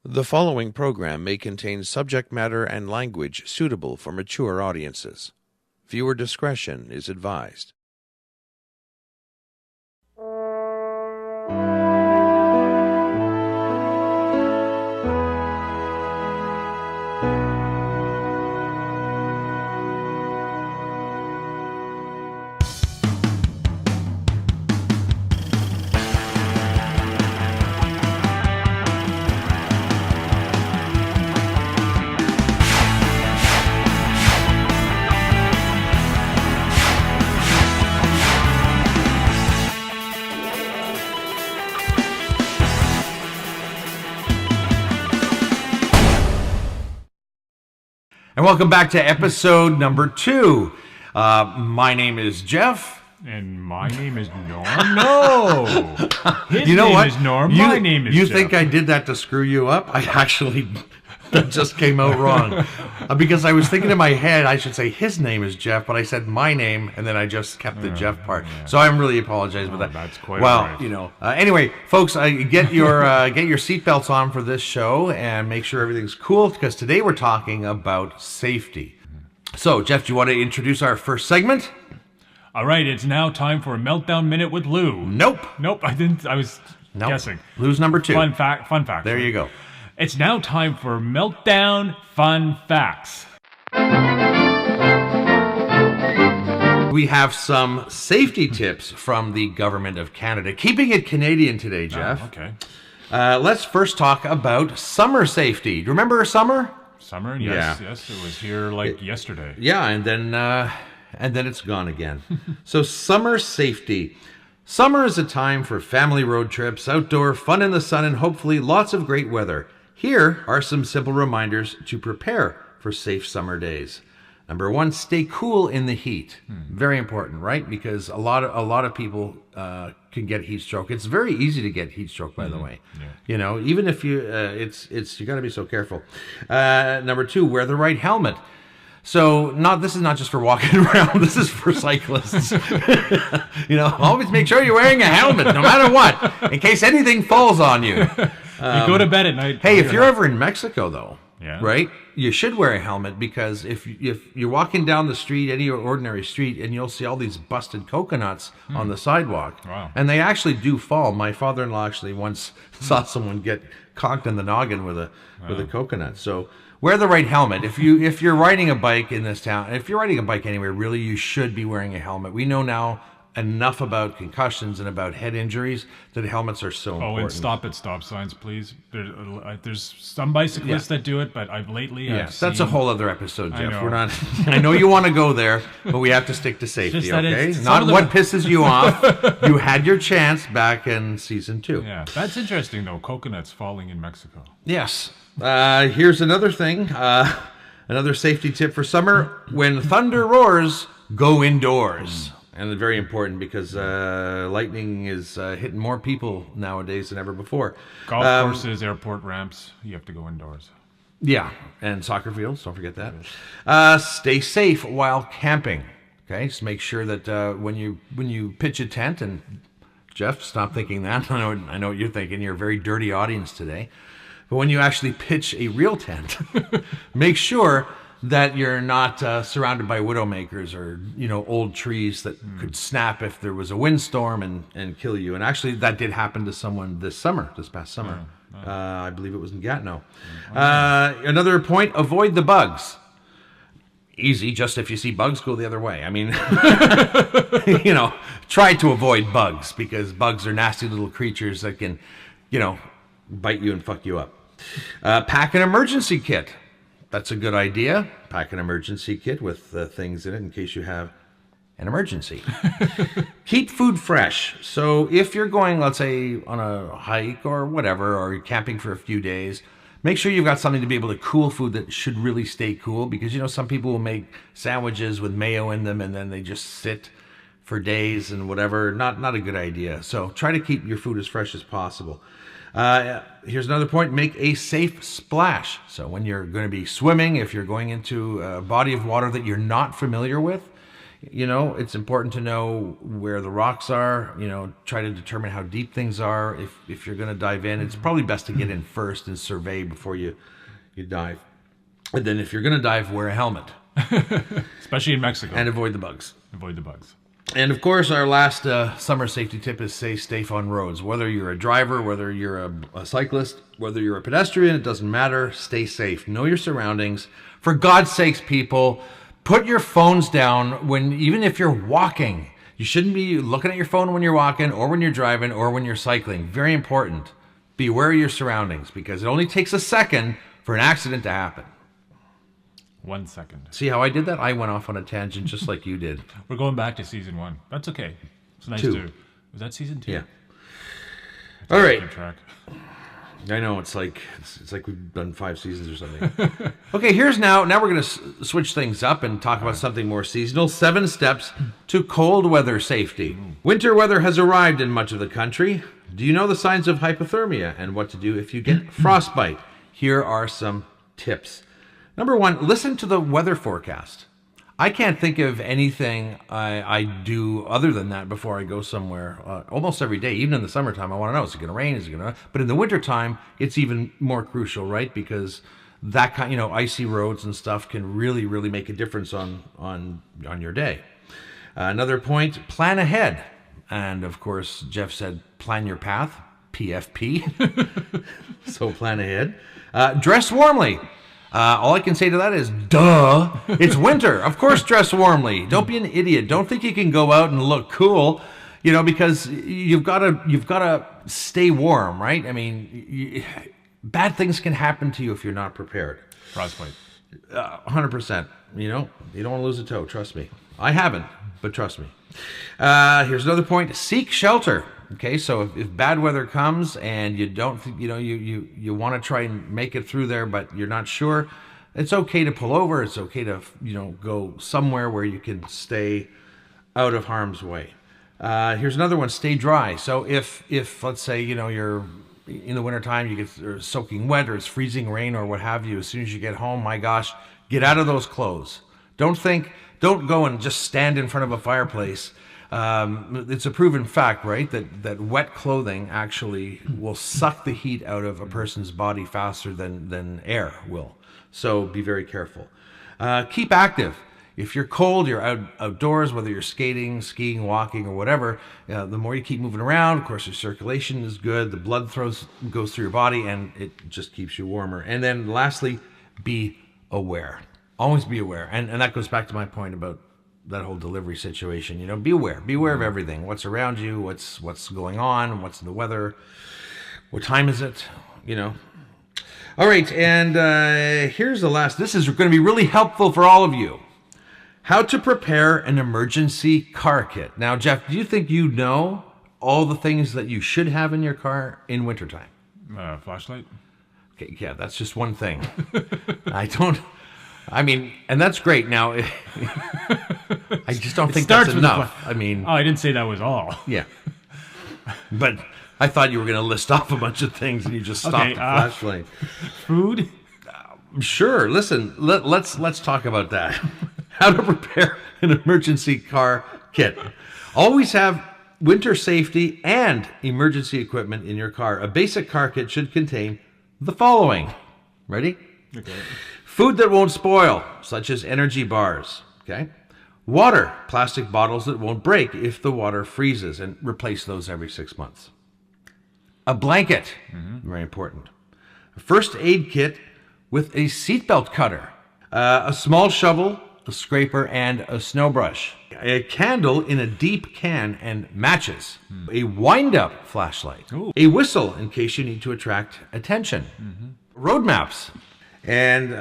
The following program may contain subject matter and language suitable for mature audiences. Viewer discretion is advised. And welcome back to episode number 2. My name is Jeff. And my name is Norm. No! His You know name what? is Norm. My name is You Jeff. think I did that to screw you up? I actually, that just came out wrong. Because I was thinking in my head, I should say his name is Jeff, but I said my name, and then I just kept the Jeff part. yeah. So I'm really apologizing for that. That's quite well, right. you know. Anyway, folks, get your seatbelts on for this show and make sure everything's cool, because today we're talking about safety. So, Jeff, do you want to introduce our first segment? All right, it's now time for a Meltdown Minute with Lou. Nope. Nope, I didn't. I was guessing. Lou's number 2. Fun fact. There you go. It's now time for Meltdown Fun Facts. We have some safety tips from the Government of Canada. Keeping it Canadian today, Jeff. Oh, okay. Let's first talk about summer safety. Do you remember summer? Summer? Yeah. Yes, it was here like yesterday. Yeah, and then it's gone again. So summer safety. Summer is a time for family road trips, outdoor fun in the sun, and hopefully lots of great weather. Here are some simple reminders to prepare for safe summer days. Number 1, stay cool in the heat. Very important, right? Because a lot of people can get heat stroke. It's very easy to get heat stroke, by the way. Yeah. You know, even if you, you got to be so careful. Number 2, wear the right helmet. So this is not just for walking around. This is for cyclists. You know, always make sure you're wearing a helmet, no matter what, in case anything falls on you. You go to bed at night. Hey, if you're ever in Mexico, though, Yeah. right, you should wear a helmet, because if you're walking down the street, any ordinary street, and you'll see all these busted coconuts on the sidewalk. Wow. And they actually do fall. My father-in-law actually once saw someone get conked in the noggin with a coconut. So wear the right helmet. If you're riding a bike in this town, if you're riding a bike anywhere, really you should be wearing a helmet. We know now enough about concussions and about head injuries that helmets are so important. Oh, and stop at stop signs, please. There's some bicyclists that do it, but I've That's a whole other episode, Jeff. know. We're not. I know you want to go there, but we have to stick to safety, Just that okay? it's- Not some of what pisses you off. You had your chance back in season 2. Yeah, that's interesting though. Coconuts falling in Mexico. Yes. Here's another thing. Another safety tip for summer: when thunder roars, go indoors. And it's very important, because lightning is hitting more people nowadays than ever before. Golf courses, airport ramps, you have to go indoors. Yeah, and soccer fields, don't forget that. Stay safe while camping. Okay, just make sure that when you pitch a tent, and Jeff, stop thinking that. I know what you're thinking. You're a very dirty audience today. But when you actually pitch a real tent, make sure that you're not surrounded by widowmakers or, old trees that could snap if there was a windstorm and kill you. And actually, that did happen to someone this past summer. I believe it was in Gatineau. Another point: avoid the bugs. Easy, just if you see bugs, go the other way. I mean, try to avoid bugs, because bugs are nasty little creatures that can, bite you and fuck you up. Pack an emergency kit. That's a good idea. Pack an emergency kit with things in it in case you have an emergency. Keep food fresh. So if you're going, let's say, on a hike or whatever, or you're camping for a few days, make sure you've got something to be able to cool food that should really stay cool, because, some people will make sandwiches with mayo in them and then they just sit for days and whatever. Not a good idea. So try to keep your food as fresh as possible. Here's another point: make a safe splash. So when you're going to be swimming, if you're going into a body of water that you're not familiar with, You know, it's important to know where the rocks are, you know, try to determine how deep things are. If you're going to dive in, it's probably best to get in first and survey before you dive. And then if you're going to dive, wear a helmet. Especially in Mexico. And avoid the bugs. Avoid the bugs. And of course, our last summer safety tip is stay safe on roads. Whether you're a driver, whether you're a cyclist, whether you're a pedestrian, it doesn't matter. Stay safe. Know your surroundings. For God's sakes, people, put your phones down even if you're walking. You shouldn't be looking at your phone when you're walking or when you're driving or when you're cycling. Very important. Be aware of your surroundings because it only takes a second for an accident to happen. 1 second. See how I did that? I went off on a tangent just like you did. We're going back to season 1. That's okay. It's nice 2. to... Was that season 2? Yeah. All right. Keep track. I know it's like we've done 5 seasons or something. Okay, now we're going to switch things up and talk about something more seasonal. 7 steps to cold weather safety. Winter weather has arrived in much of the country. Do you know the signs of hypothermia and what to do if you get frostbite? Here are some tips. Number 1, listen to the weather forecast. I can't think of anything I do other than that before I go somewhere. Almost every day, even in the summertime, I want to know, is it going to rain? Is it going to? But in the wintertime, it's even more crucial, right? Because that kind, icy roads and stuff can really, really make a difference on your day. Another point, plan ahead. And of course, Jeff said, plan your path, PFP. So plan ahead. Dress warmly. All I can say to that is, duh, it's winter. Of course, dress warmly. Don't be an idiot. Don't think you can go out and look cool, because you've got to stay warm, right? I mean, bad things can happen to you if you're not prepared. Frostbite. 100%. You don't want to lose a toe. Trust me. I haven't, but trust me. Here's another point. Seek shelter. Okay, so if bad weather comes and you don't, you want to try and make it through there, but you're not sure, it's okay to pull over. It's okay to, go somewhere where you can stay out of harm's way. Here's another one. Stay dry. So if let's say, you're in the wintertime, you get soaking wet or it's freezing rain or what have you, as soon as you get home, my gosh, get out of those clothes. Don't go and just stand in front of a fireplace. It's a proven fact, right, that wet clothing actually will suck the heat out of a person's body faster than air will. So be very careful. Keep active. If you're cold, you're outdoors, whether you're skating, skiing, walking, or whatever, the more you keep moving around, of course, your circulation is good, the blood goes through your body, and it just keeps you warmer. And then lastly, be aware. Always be aware. And that goes back to my point about that whole delivery situation. Be aware. Be aware of everything. What's around you, what's going on, what's in the weather, what time is it, All right, and here's the last. This is going to be really helpful for all of you. How to prepare an emergency car kit. Now, Jeff, do you think you know all the things that you should have in your car in wintertime? Flashlight? Okay, yeah, that's just one thing. And that's great. Now, I just don't think that's enough. I didn't say that was all. Yeah. But I thought you were going to list off a bunch of things and you just stopped the flashlight. Food? Sure. Listen, let's talk about that. How to prepare an emergency car kit. Always have winter safety and emergency equipment in your car. A basic car kit should contain the following. Ready? Okay. Food that won't spoil, such as energy bars. Okay. Water, plastic bottles that won't break if the water freezes, and replace those every 6 months. A blanket, very important. A first aid kit with a seatbelt cutter. A small shovel, a scraper, and a snow brush. A candle in a deep can and matches. A wind-up flashlight. Ooh. A whistle in case you need to attract attention. Road maps. And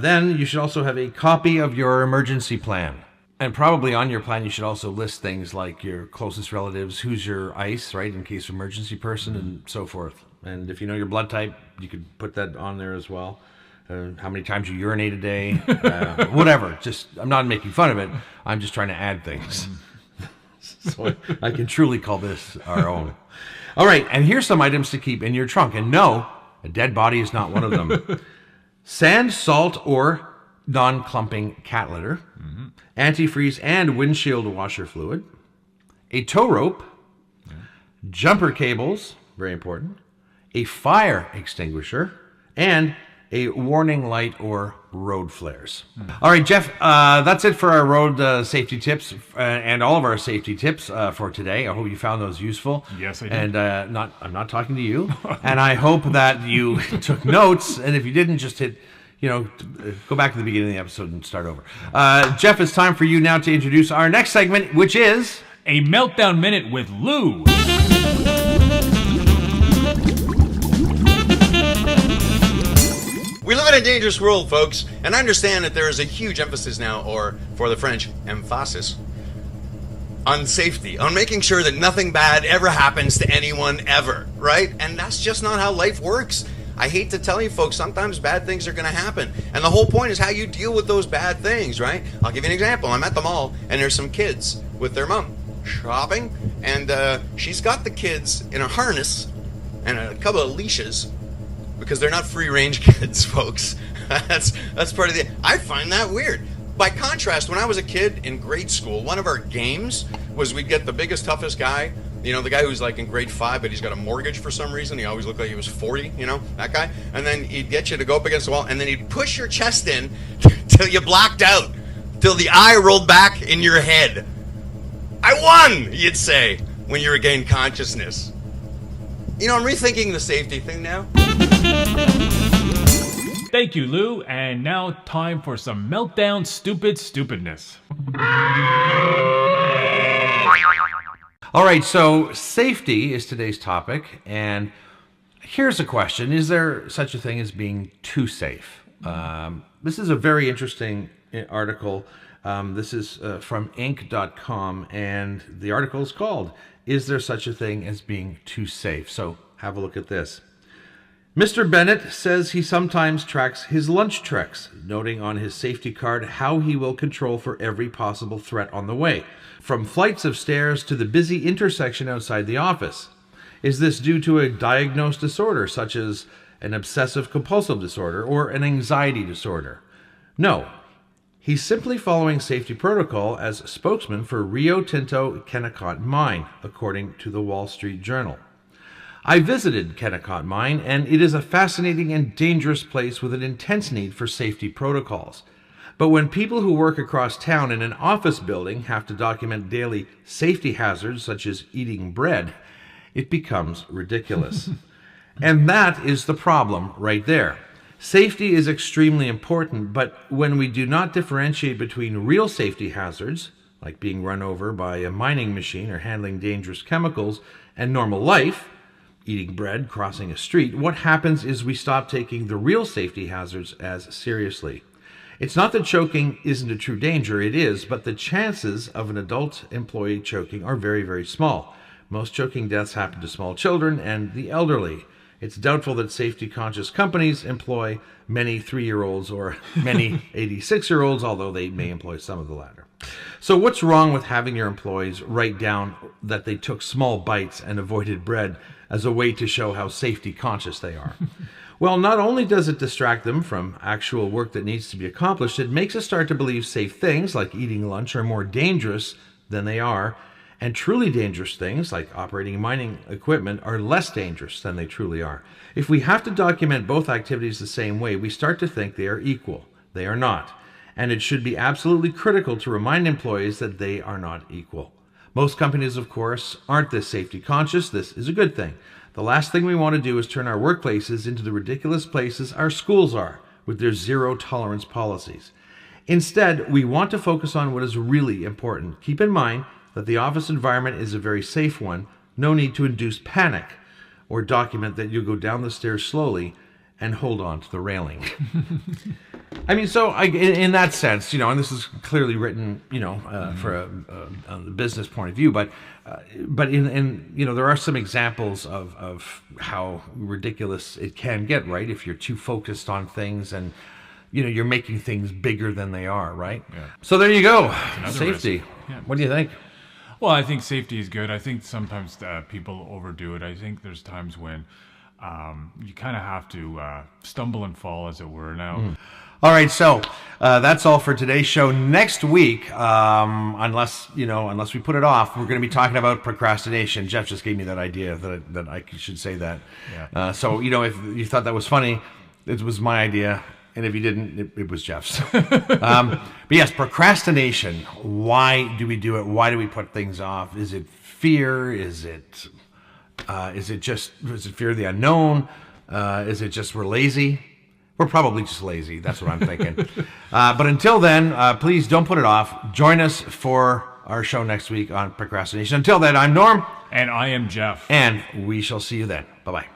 then you should also have a copy of your emergency plan. And probably on your plan, you should also list things like your closest relatives, who's your ICE, right, in case of emergency person, and so forth. And if you know your blood type, you could put that on there as well. How many times you urinate a day, whatever. I'm not making fun of it. I'm just trying to add things. So I can truly call this our own. All right, and here's some items to keep in your trunk. And no, a dead body is not one of them. Sand, salt, or non-clumping cat litter, antifreeze and windshield washer fluid, a tow rope, jumper cables, very important, a fire extinguisher, and a warning light or road flares. All right, Jeff, that's it for our road safety tips and all of our safety tips for today. I hope you found those useful. Yes, I did. And I'm not talking to you. And I hope that you took notes. And if you didn't, just hit, go back to the beginning of the episode and start over. Jeff, it's time for you now to introduce our next segment, which is A Meltdown Minute with Lou. We live in a dangerous world, folks, and I understand that there is a huge emphasis now, or for the French, emphasis, on safety, on making sure that nothing bad ever happens to anyone ever, right? And that's just not how life works. I hate to tell you, folks, sometimes bad things are going to happen. And the whole point is how you deal with those bad things, right? I'll give you an example. I'm at the mall, and there's some kids with their mom shopping, and she's got the kids in a harness and a couple of leashes, because they're not free-range kids, folks. That's part of the... I find that weird. By contrast, when I was a kid in grade school, one of our games was we'd get the biggest, toughest guy, the guy who's like in grade 5, but he's got a mortgage for some reason. He always looked like he was 40, that guy. And then he'd get you to go up against the wall, and then he'd push your chest in till you blacked out, till the eye rolled back in your head. I won, you'd say, when you regained consciousness. I'm rethinking the safety thing now. Thank you, Lou. And now time for some Meltdown stupidness. All right, so safety is today's topic, and here's a question. Is there such a thing as being too safe? This is a very interesting article. This is from Inc.com, and the article is called, Is There Such a Thing as Being Too Safe? So have a look at this. Mr. Bennett says he sometimes tracks his lunch treks, noting on his safety card how he will control for every possible threat on the way, from flights of stairs to the busy intersection outside the office. Is this due to a diagnosed disorder, such as an obsessive-compulsive disorder or an anxiety disorder? No. He's simply following safety protocol as spokesman for Rio Tinto Kennecott Mine, according to the Wall Street Journal. I visited Kennecott Mine, and it is a fascinating and dangerous place with an intense need for safety protocols. But when people who work across town in an office building have to document daily safety hazards such as eating bread, it becomes ridiculous. And that is the problem right there. Safety is extremely important, but when we do not differentiate between real safety hazards, like being run over by a mining machine or handling dangerous chemicals, and normal life, eating bread, crossing a street, what happens is we stop taking the real safety hazards as seriously. It's not that choking isn't a true danger, it is, but the chances of an adult employee choking are very, very small. Most choking deaths happen to small children and the elderly. It's doubtful that safety-conscious companies employ many 3-year-olds or many 86-year-olds, although they may employ some of the latter. So what's wrong with having your employees write down that they took small bites and avoided bread as a way to show how safety-conscious they are? Well, not only does it distract them from actual work that needs to be accomplished, it makes us start to believe safe things like eating lunch are more dangerous than they are, and truly dangerous things like operating mining equipment are less dangerous than they truly are. If we have to document both activities the same way, we start to think they are equal. They are not. And it should be absolutely critical to remind employees that they are not equal. Most companies, of course, aren't this safety conscious. This is a good thing. The last thing we want to do is turn our workplaces into the ridiculous places our schools are, with their zero tolerance policies. Instead, we want to focus on what is really important. Keep in mind that the office environment is a very safe one. No need to induce panic or document that you go down the stairs slowly and hold on to the railing. I mean, so in that sense, and this is clearly written, for a business point of view, but in there are some examples of how ridiculous it can get, right? If you're too focused on things and you're making things bigger than they are, right? Yeah. So there you go. Safety. Yeah. What do you think? Well, I think safety is good. I think sometimes people overdo it. I think there's times when you kind of have to stumble and fall, as it were. Now, All right, so that's all for today's show. Next week, unless we put it off, we're going to be talking about procrastination. Jeff just gave me that idea that I should say that. Yeah. So if you thought that was funny, it was my idea, and if you didn't, it was Jeff's. But yes, procrastination. Why do we do it? Why do we put things off? Is it fear? Is it fear of the unknown? Is it just we're lazy? We're probably just lazy. That's what I'm thinking. But until then, please don't put it off. Join us for our show next week on procrastination. Until then, I'm Norm. and I am Jeff. And we shall see you then. Bye-bye.